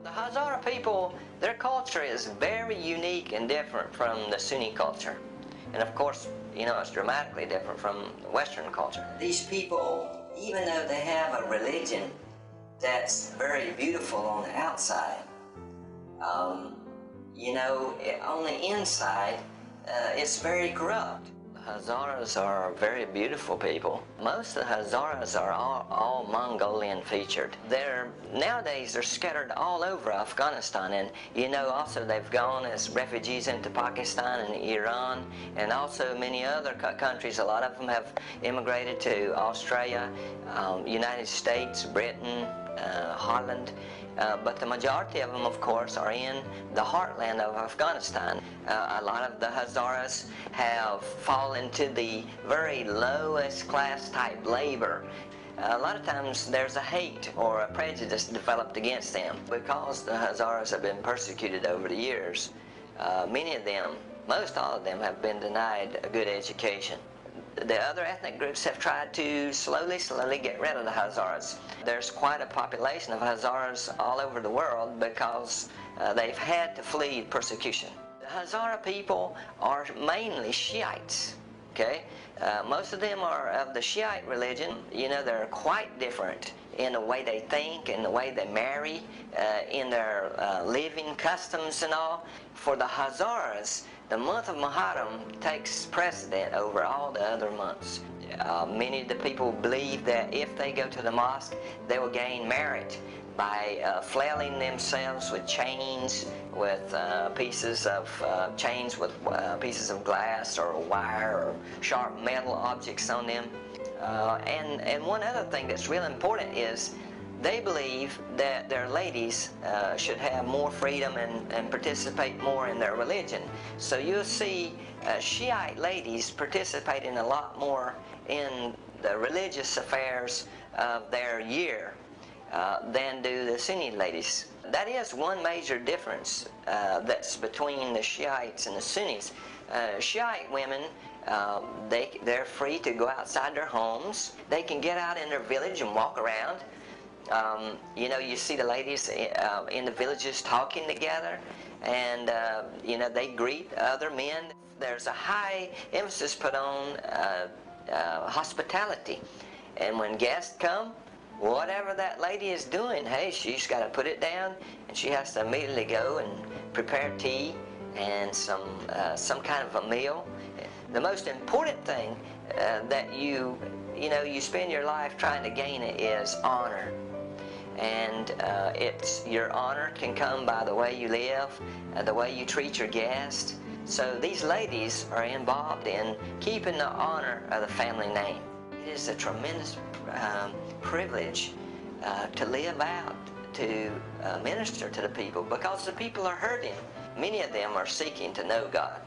The Hazara people, their culture is very unique and different from the Sunni culture. And of course, you know, it's dramatically different from Western culture. These people, even though they have a religion that's very beautiful on the outside, you know, on the inside, it's very corrupt. The Hazaras are very beautiful people. Most of the Hazaras are all Mongolian featured. Nowadays they're scattered all over Afghanistan, and you know, also they've gone as refugees into Pakistan and Iran, and also many other countries. A lot of them have immigrated to Australia, United States, Britain, Holland. But the majority of them, of course, are in the heartland of Afghanistan. A lot of the Hazaras have fallen to the very lowest class type labor. A lot of times there's a hate or a prejudice developed against them. Because the Hazaras have been persecuted over the years, many of them, most all of them, have been denied a good education. The other ethnic groups have tried to slowly get rid of the Hazaras. There's quite a population of Hazaras all over the world because they've had to flee persecution. The Hazara people are mainly Shiites, okay? Most of them are of the Shiite religion. You know, they're quite different in the way they think, in the way they marry, in their living customs and all. For the Hazaras, the month of Muharram takes precedent over all the other months. Many of the people believe that if they go to the mosque, they will gain merit by flailing themselves with chains, with pieces of pieces of glass or wire or sharp metal objects on them. And one other thing that's real important is they believe that their ladies should have more freedom and participate more in their religion. So you'll see Shiite ladies participating a lot more in the religious affairs of their year than do the Sunni ladies. That is one major difference that's between the Shiites and the Sunnis. Shiite women, they're free to go outside their homes. They can get out in their village and walk around. You know, you see the ladies in the villages talking together, and you know, they greet other men. There's a high emphasis put on hospitality, and when guests come, whatever that lady is doing, hey, she's got to put it down, and she has to immediately go and prepare tea and some kind of a meal. The most important thing that you spend your life trying to gain it is honor. And your honor can come by the way you live, the way you treat your guests. So these ladies are involved in keeping the honor of the family name. It is a tremendous privilege to live out, to minister to the people, because the people are hurting. Many of them are seeking to know God.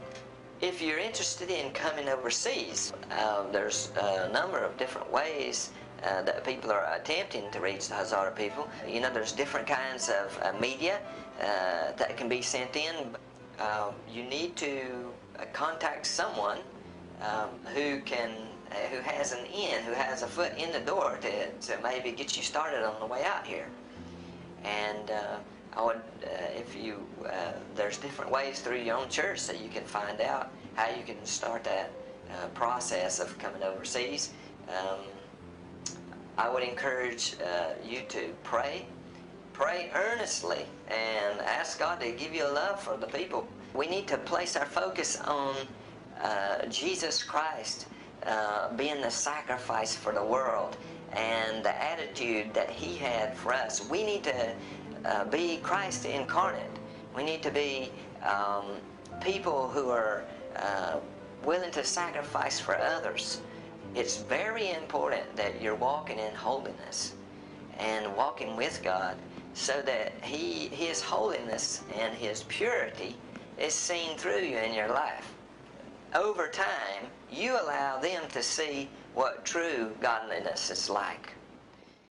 If you're interested in coming overseas, there's a number of different ways that people are attempting to reach the Hazara people. You know, there's different kinds of media that can be sent in. You need to contact someone who has an in, who has a foot in the door to maybe get you started on the way out here. And I would, there's different ways through your own church that you can find out how you can start that process of coming overseas. I would encourage you to pray earnestly and ask God to give you a love for the people. We need to place our focus on Jesus Christ being the sacrifice for the world and the attitude that He had for us. We need to be Christ incarnate. We need to be people who are willing to sacrifice for others. It's very important that you're walking in holiness and walking with God, so that His holiness and His purity is seen through you in your life. Over time, you allow them to see what true godliness is like.